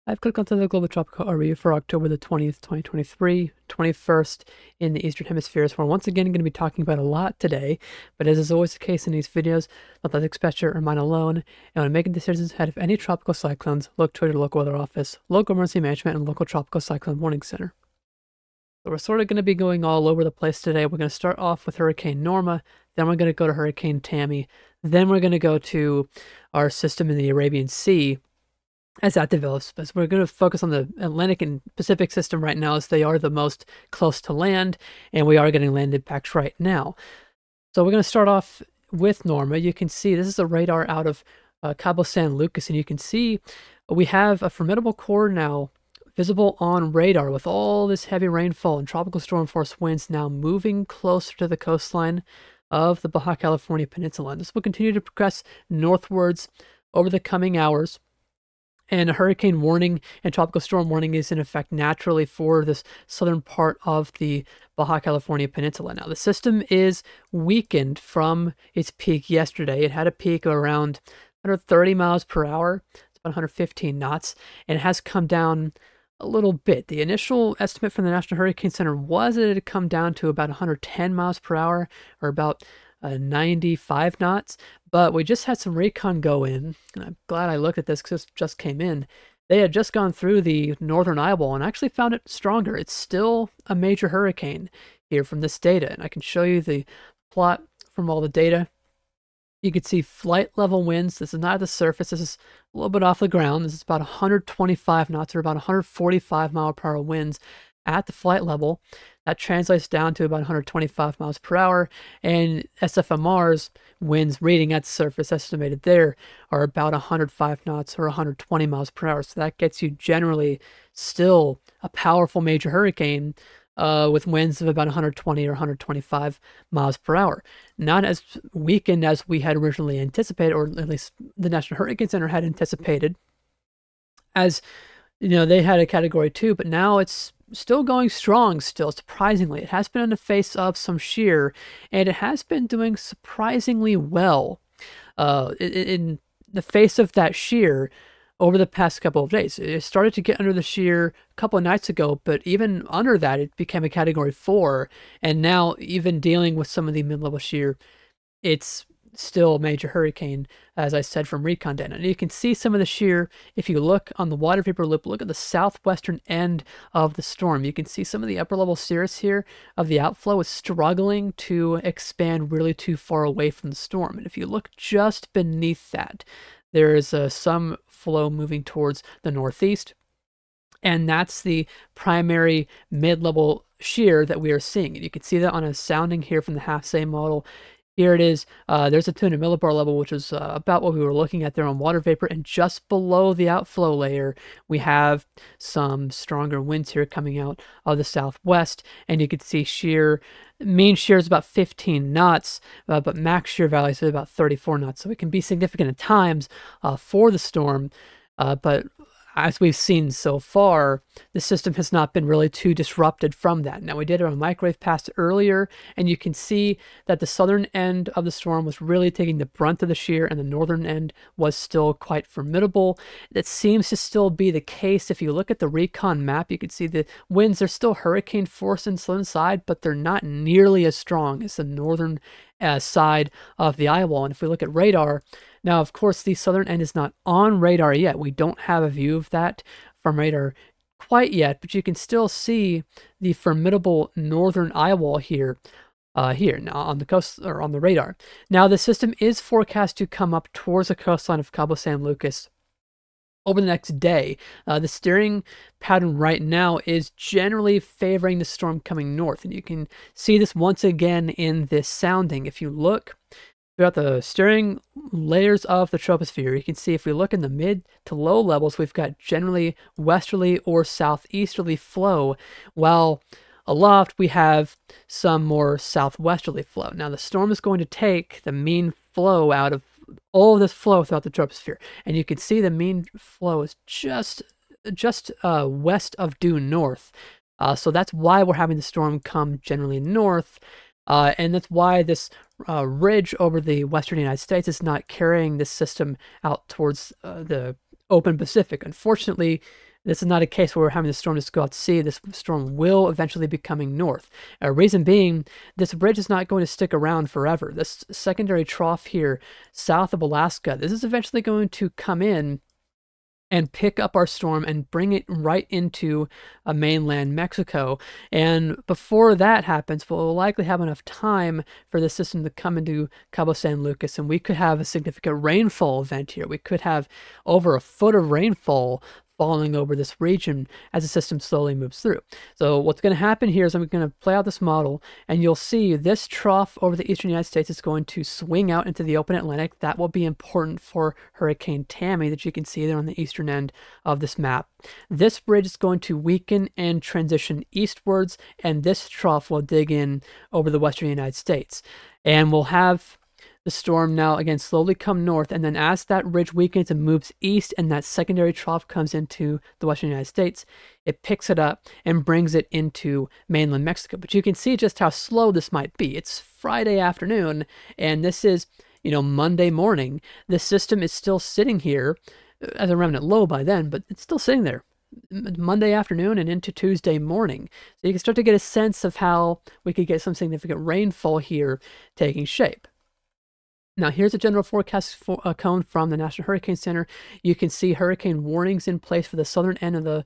I've clicked onto the Global Tropical Review for October the 20th, 2023, 21st in the Eastern Hemisphere. So we're once again going to be talking about a lot today, but as is always the case in these videos, let that expenditure or mine alone. And when making decisions ahead of any tropical cyclones, look toward your local weather office, local emergency management, and local tropical cyclone warning center. So we're sort of going to be going all over the place today. We're going to start off with Hurricane Norma, then we're going to go to Hurricane Tammy, then we're going to go to our system in the Arabian Sea, as that develops. But we're going to focus on the Atlantic and Pacific system right now, as they are the most close to land, and we are getting land impacts right now. So we're going to start off with Norma. You can see this is a radar out of Cabo San Lucas, and you can see we have a formidable core now visible on radar with all this heavy rainfall and tropical storm force winds now moving closer to the coastline of the Baja California Peninsula. And this will continue to progress northwards over the coming hours. And a hurricane warning and tropical storm warning is in effect naturally for this southern part of the Baja California Peninsula. Now, the system is weakened from its peak yesterday. It had a peak of around 130 miles per hour, it's about 115 knots, and it has come down a little bit. The initial estimate from the National Hurricane Center was that it had come down to about 110 miles per hour, or about 95 knots, but we just had some recon go in, and I'm glad I looked at this because it just came in. They had just gone through the northern eyeball and actually found it stronger. It's still a major hurricane here from this data, and I can show you the plot from all the data. You can see flight level winds. This is not at the surface. This is a little bit off the ground. This is about 125 knots, or about 145 mile per hour winds at the flight level. That translates down to about 125 miles per hour, and SFMR's winds reading at the surface estimated there are about 105 knots or 120 miles per hour. So that gets you generally still a powerful major hurricane with winds of about 120 or 125 miles per hour. Not as weakened as we had originally anticipated, or at least the National Hurricane Center had anticipated. As you know, they had a category 2, but now it's still going strong still, surprisingly. It has been in the face of some shear, and it has been doing surprisingly well in the face of that shear over the past couple of days. It started to get under the shear a couple of nights ago, but even under that, it became a category 4, and now even dealing with some of the mid-level shear, it's still a major hurricane, as I said, from recon data. And you can see some of the shear if you look on the water vapor loop. Look at the southwestern end of the storm. You can see some of the upper level cirrus here of the outflow is struggling to expand really too far away from the storm. And if you look just beneath that, there is some flow moving towards the northeast, and that's the primary mid-level shear that we are seeing. And you can see that on a sounding here from the half-say model. Here it is. There's a 200 millibar level, which is about what we were looking at there on water vapor. And just below the outflow layer, we have some stronger winds here coming out of the southwest. And you can see shear, mean shear is about 15 knots, but max shear value is about 34 knots. So it can be significant at times for the storm, but as we've seen so far, the system has not been really too disrupted from that. Now, we did a microwave pass earlier, and you can see that the southern end of the storm was really taking the brunt of the shear, and the northern end was still quite formidable. That seems to still be the case. If you look at the recon map, you can see the winds are still hurricane force in the southern side, but they're not nearly as strong as the northern side of the eyewall. And if we look at radar, now, of course, the southern end is not on radar yet. We don't have a view of that from radar quite yet, but you can still see the formidable northern eyewall here now on the coast, or on the radar. Now, the system is forecast to come up towards the coastline of Cabo San Lucas over the next day. The steering pattern right now is generally favoring the storm coming north, and you can see this once again in this sounding. If you look throughout the steering layers of the troposphere, you can see if we look in the mid to low levels, we've got generally westerly or southeasterly flow, while aloft we have some more southwesterly flow. Now, the storm is going to take the mean flow out of all of this flow throughout the troposphere, and you can see the mean flow is just west of due north. So that's why we're having the storm come generally north. And that's why this ridge over the western United States is not carrying this system out towards the open Pacific. Unfortunately, This is not a case where we're having the storm just go out to sea. This storm will eventually be coming north. Reason being, this bridge is not going to stick around forever. This secondary trough here south of Alaska, this is eventually going to come in and pick up our storm and bring it right into mainland Mexico. And before that happens, we'll likely have enough time for the system to come into Cabo San Lucas, and we could have a significant rainfall event here. We could have over a foot of rainfall falling over this region as the system slowly moves through. So what's going to happen here is I'm going to play out this model, and you'll see this trough over the eastern United States is going to swing out into the open Atlantic. That will be important for Hurricane Tammy that you can see there on the eastern end of this map. This bridge is going to weaken and transition eastwards, and this trough will dig in over the western United States. And we'll have the storm now again slowly come north, and then as that ridge weakens and moves east and that secondary trough comes into the western United States, it picks it up and brings it into mainland Mexico. But you can see just how slow this might be. It's Friday afternoon, and this is, Monday morning. The system is still sitting here as a remnant low by then, but it's still sitting there Monday afternoon and into Tuesday morning. So you can start to get a sense of how we could get some significant rainfall here taking shape. Now, here's a general forecast cone from the National Hurricane Center. You can see hurricane warnings in place for the southern end of the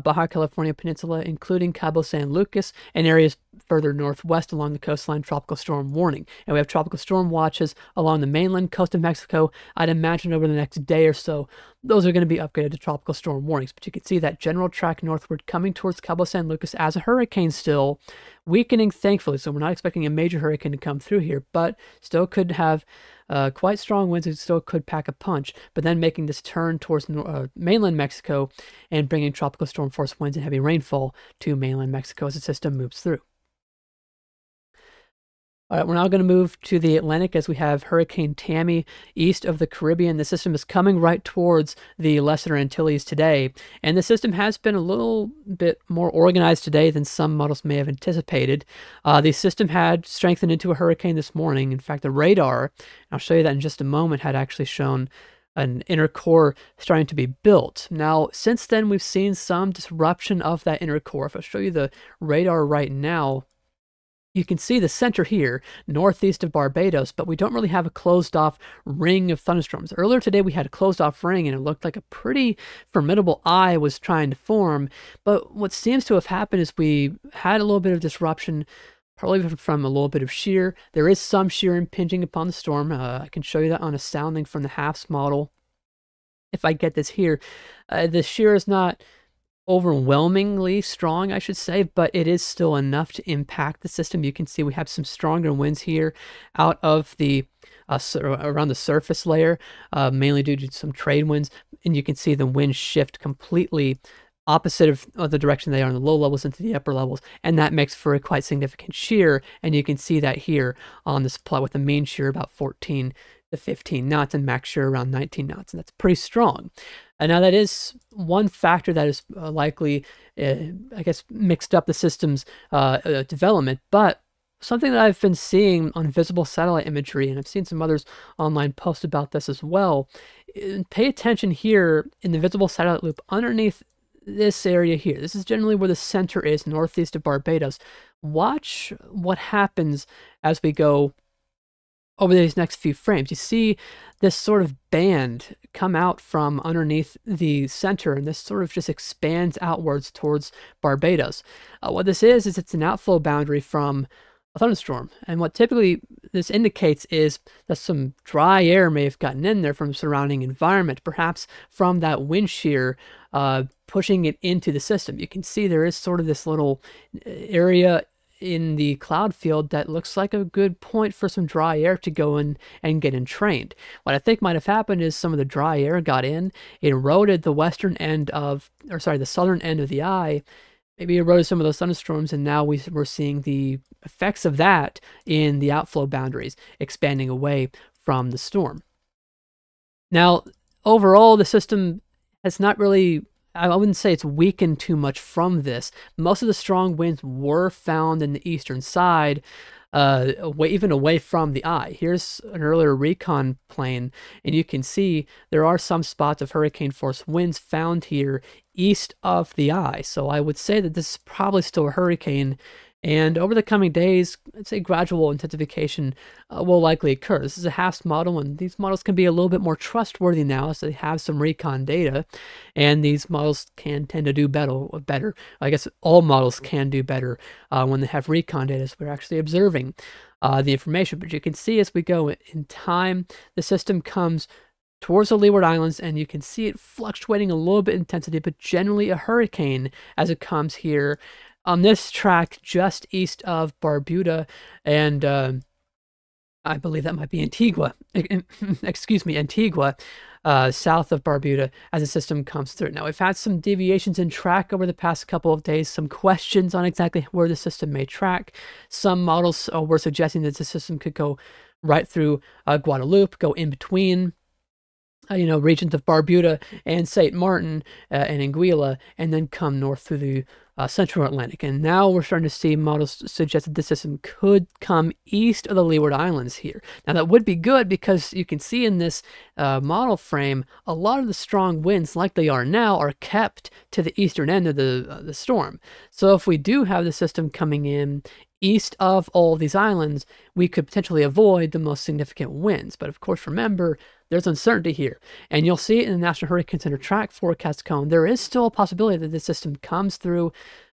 Baja California Peninsula, including Cabo San Lucas and areas further northwest along the coastline. Tropical storm warning. And we have tropical storm watches along the mainland coast of Mexico. I'd imagine over the next day or so, those are going to be upgraded to tropical storm warnings. But you can see that general track northward coming towards Cabo San Lucas as a hurricane still, weakening thankfully. So we're not expecting a major hurricane to come through here, but still could have quite strong winds. It still could pack a punch, but then making this turn towards mainland Mexico and bringing tropical storm force winds and heavy rainfall to mainland Mexico as the system moves through. All right, we're now going to move to the Atlantic as we have Hurricane Tammy east of the Caribbean. The system is coming right towards the Lesser Antilles today, and the system has been a little bit more organized today than some models may have anticipated. The system had strengthened into a hurricane this morning. In fact, the radar, I'll show you that in just a moment, had actually shown an inner core starting to be built. Now, since then, we've seen some disruption of that inner core. If I show you the radar right now, you can see the center here, northeast of Barbados, but we don't really have a closed-off ring of thunderstorms. Earlier today, we had a closed-off ring, and it looked like a pretty formidable eye was trying to form. But what seems to have happened is we had a little bit of disruption, probably from a little bit of shear. There is some shear impinging upon the storm. I can show you that on a sounding from the HAFS model. If I get this here, the shear is not overwhelmingly strong, I should say, but it is still enough to impact the system. You can see we have some stronger winds here out of the around the surface layer, mainly due to some trade winds, and you can see the winds shift completely opposite of the direction they are in the low levels into the upper levels, and that makes for a quite significant shear, and you can see that here on this plot with the mean shear about 14 to 15 knots and max shear around 19 knots, and that's pretty strong. And now that is one factor that is likely, I guess, mixed up the system's development, but something that I've been seeing on visible satellite imagery, and I've seen some others online post about this as well, pay attention here in the visible satellite loop underneath this area here. This is generally where the center is, northeast of Barbados. Watch what happens as we go over these next few frames. You see this sort of band come out from underneath the center, and this sort of just expands outwards towards Barbados. What this is it's an outflow boundary from a thunderstorm, and what typically this indicates is that some dry air may have gotten in there from the surrounding environment, perhaps from that wind shear pushing it into the system. You can see there is sort of this little area in the cloud field that looks like a good point for some dry air to go in and get entrained. What I think might have happened is some of the dry air got in, it eroded the western end of, or sorry, the southern end of the eye, maybe eroded some of those thunderstorms, and now we're seeing the effects of that in the outflow boundaries, expanding away from the storm. Now, overall, the system has not really, I wouldn't say it's weakened too much from this. Most of the strong winds were found in the eastern side, even away from the eye. Here's an earlier recon plane, and you can see there are some spots of hurricane force winds found here east of the eye. So I would say that this is probably still a hurricane. And over the coming days, I'd say gradual intensification will likely occur. This is a HASP model, and these models can be a little bit more trustworthy now as they have some recon data, and these models can tend to do better. I guess all models can do better when they have recon data, so we're actually observing the information. But you can see as we go in time, the system comes towards the Leeward Islands, and you can see it fluctuating a little bit in intensity, but generally a hurricane as it comes here on this track just east of Barbuda, and I believe that might be Antigua. Excuse me, Antigua, south of Barbuda as the system comes through. Now, we've had some deviations in track over the past couple of days, some questions on exactly where the system may track. Some models were suggesting that the system could go right through Guadeloupe, go in between regions of Barbuda and St. Martin and Anguilla, and then come north through the Central Atlantic. And now we're starting to see models suggest that the system could come east of the Leeward Islands here. Now that would be good because you can see in this model frame, a lot of the strong winds like they are now are kept to the eastern end of the storm. So if we do have the system coming in east of all these islands, we could potentially avoid the most significant winds. But of course, remember, there's uncertainty here. And you'll see it in the National Hurricane Center track forecast cone. There is still a possibility that the system comes through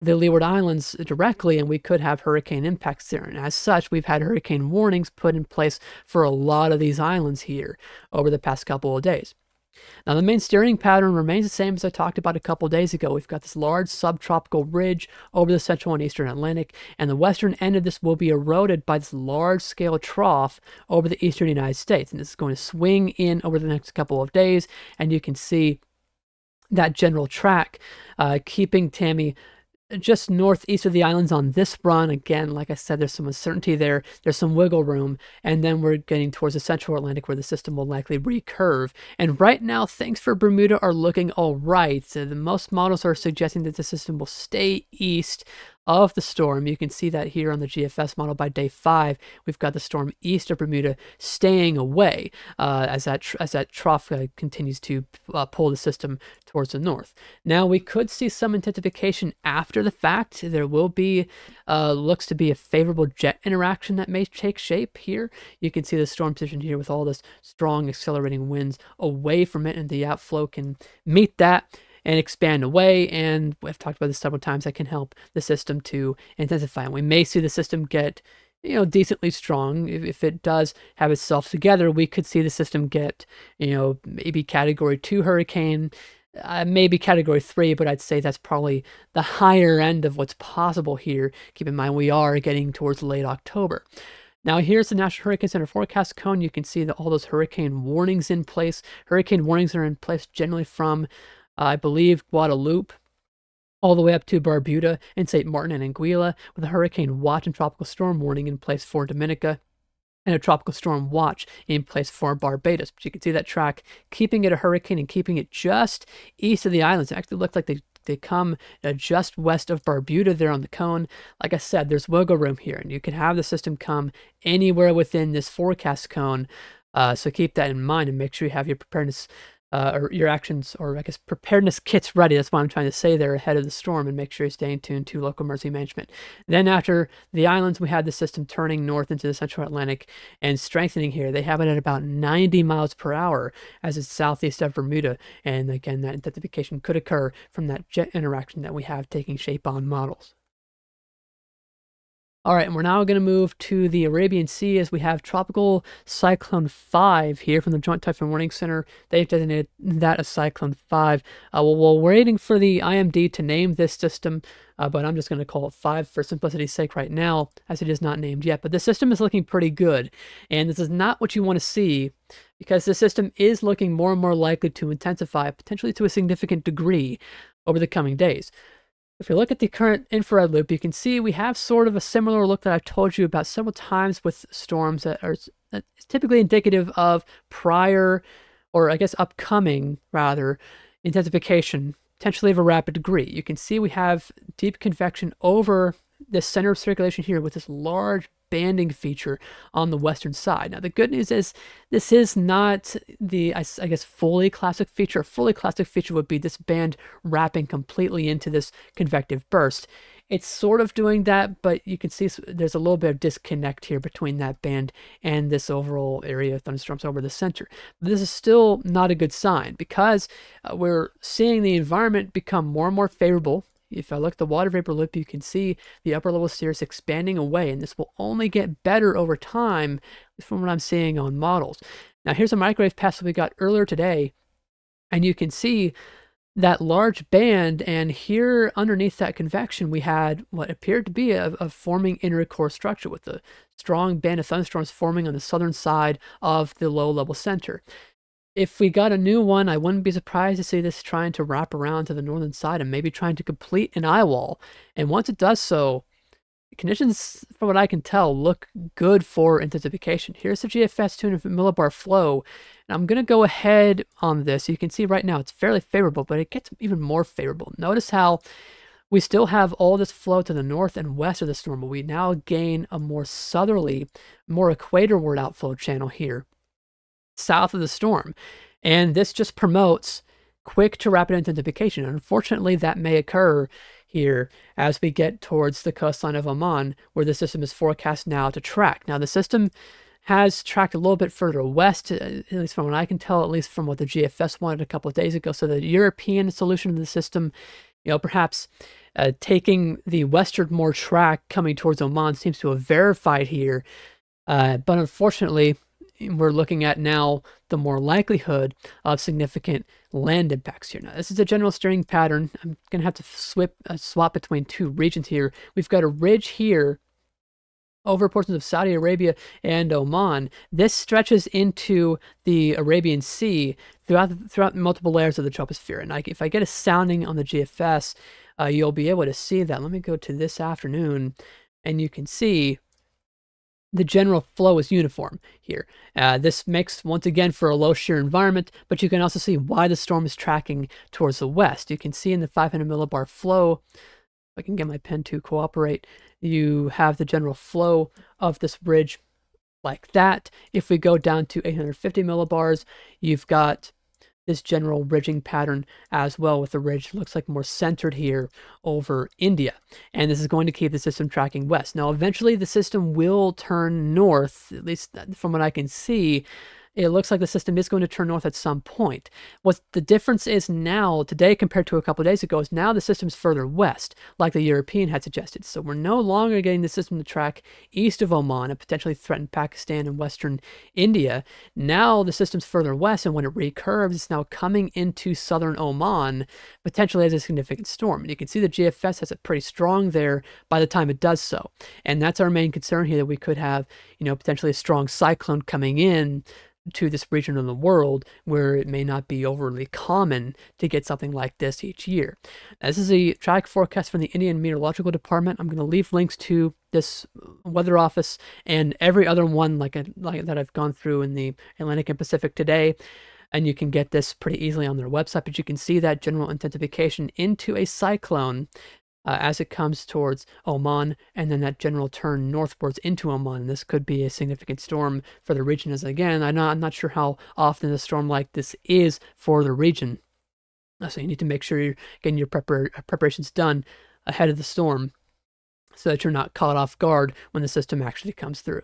the Leeward Islands directly, and we could have hurricane impacts there. And as such, we've had hurricane warnings put in place for a lot of these islands here over the past couple of days. Now, the main steering pattern remains the same as I talked about a couple days ago. We've got this large subtropical ridge over the central and eastern Atlantic, and the western end of this will be eroded by this large-scale trough over the eastern United States. And this is going to swing in over the next couple of days, and you can see that general track keeping Tammy just northeast of the islands on this run. Again, like I said, there's some uncertainty there. There's some wiggle room. And then we're getting towards the central Atlantic where the system will likely recurve. And right now, things for Bermuda are looking all right. So the most models are suggesting that the system will stay east of the storm. You can see that here on the GFS model by day 5. We've got the storm east of Bermuda staying away as that trough continues to pull the system towards the north. Now, we could see some intensification after the fact. There will be, looks to be a favorable jet interaction that may take shape here. You can see the storm position here with all this strong accelerating winds away from it, and the outflow can meet that and expand away, and we've talked about this several times. That can help the system to intensify, and we may see the system get decently strong. If it does have itself together, we could see the system get maybe category 2 hurricane, maybe category 3, but I'd say that's probably the higher end of what's possible here. Keep in mind we are getting towards late October. Now, here's the National Hurricane Center forecast cone. You can see that all those hurricane warnings in place. Hurricane warnings are in place generally from I believe Guadeloupe all the way up to Barbuda and St. Martin and Anguilla, with a hurricane watch and tropical storm warning in place for Dominica, and a tropical storm watch in place for Barbados. But you can see that track keeping it a hurricane and keeping it just east of the islands. It actually looks like they come just west of Barbuda there on the cone. Like I said, there's wiggle room here, and you can have the system come anywhere within this forecast cone. So keep that in mind and make sure you have your preparedness or your actions, or I guess preparedness kits ready. That's what I'm trying to say there ahead of the storm, and make sure you stay in tune to local emergency management. Then after the islands, we had the system turning north into the central Atlantic and strengthening here. They have it at about 90 miles per hour as it's southeast of Bermuda. And again, that intensification could occur from that jet interaction that we have taking shape on models. All right, and we're now going to move to the Arabian Sea as we have Tropical Cyclone 5 here from the Joint Typhoon Warning Center. They've designated that as Cyclone 5. Well, we're waiting for the IMD to name this system, but I'm just going to call it 5 for simplicity's sake right now, as it is not named yet. But the system is looking pretty good, and this is not what you want to see, because the system is looking more and more likely to intensify, potentially to a significant degree, over the coming days. If you look at the current infrared loop, you can see we have sort of a similar look that I've told you about several times with storms that is typically indicative of prior, or I guess upcoming rather, intensification, potentially of a rapid degree. You can see we have deep convection over the center of circulation here with this large banding feature on the western side. Now, the good news is this is not the, I guess, fully classic feature. A fully classic feature would be this band wrapping completely into this convective burst. It's sort of doing that, but you can see there's a little bit of disconnect here between that band and this overall area of thunderstorms over the center. But this is still not a good sign because we're seeing the environment become more and more favorable. If I look at the water vapor loop, you can see the upper level cirrus expanding away, and this will only get better over time from what I'm seeing on models. Now, here's a microwave pass that we got earlier today, and you can see that large band, and here underneath that convection we had what appeared to be a forming inner core structure with a strong band of thunderstorms forming on the southern side of the low level center. If we got a new one, I wouldn't be surprised to see this trying to wrap around to the northern side and maybe trying to complete an eye wall. And once it does so, conditions, from what I can tell, look good for intensification. Here's the GFS 200 millibar flow. And I'm going to go ahead on this. You can see right now it's fairly favorable, but it gets even more favorable. Notice how we still have all this flow to the north and west of the storm, but we now gain a more southerly, more equatorward outflow channel here, south of the storm. And this just promotes quick to rapid intensification. And unfortunately, that may occur here as we get towards the coastline of Oman, where the system is forecast now to track. Now, the system has tracked a little bit further west, at least from what I can tell, at least from what the GFS wanted a couple of days ago. So the European solution to the system, perhaps taking the westernmost track coming towards Oman seems to have verified here. But unfortunately, we're looking at now the more likelihood of significant land impacts here. Now, this is a general steering pattern. I'm going to have to swap between two regions here. We've got a ridge here over portions of Saudi Arabia and Oman. This stretches into the Arabian Sea throughout multiple layers of the troposphere. And if I get a sounding on the GFS, you'll be able to see that. Let me go to this afternoon, and you can see the general flow is uniform here. This makes, once again, for a low shear environment, but you can also see why the storm is tracking towards the west. You can see in the 500 millibar flow, if I can get my pen to cooperate, you have the general flow of this bridge like that. If we go down to 850 millibars, you've got this general ridging pattern as well, with the ridge looks like more centered here over India. And this is going to keep the system tracking west. Now, eventually the system will turn north, at least from what I can see. It looks like the system is going to turn north at some point. What the difference is now, today compared to a couple of days ago, is now the system's further west, like the European had suggested. So we're no longer getting the system to track east of Oman and potentially threaten Pakistan and western India. Now the system's further west, and when it recurves, it's now coming into southern Oman, potentially as a significant storm. And you can see the GFS has it pretty strong there by the time it does so. And that's our main concern here, that we could have, potentially a strong cyclone coming in to this region of the world where it may not be overly common to get something like this each year. This is a track forecast from the Indian Meteorological Department. I'm going to leave links to this weather office and every other one like that I've gone through in the Atlantic and Pacific today. And you can get this pretty easily on their website, but you can see that general intensification into a cyclone as it comes towards Oman, and then that general turn northwards into Oman. This could be a significant storm for the region, as again, I'm not sure how often a storm like this is for the region. So you need to make sure you're getting your preparations done ahead of the storm so that you're not caught off guard when the system actually comes through.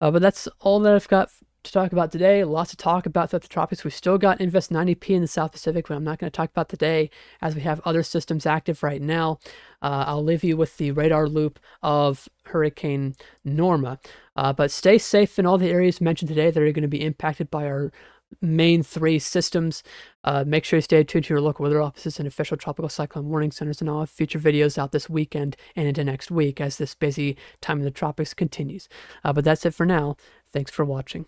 But that's all that I've got to talk about today. Lots to talk about throughout the tropics. We've still got Invest 90P in the South Pacific, but I'm not going to talk about today as we have other systems active right now. I'll leave you with the radar loop of Hurricane Norma. But stay safe in all the areas mentioned today that are going to be impacted by our main three systems. Make sure you stay tuned to your local weather offices and official tropical cyclone warning centers, and I'll have future videos out this weekend and into next week as this busy time in the tropics continues. But that's it for now. Thanks for watching.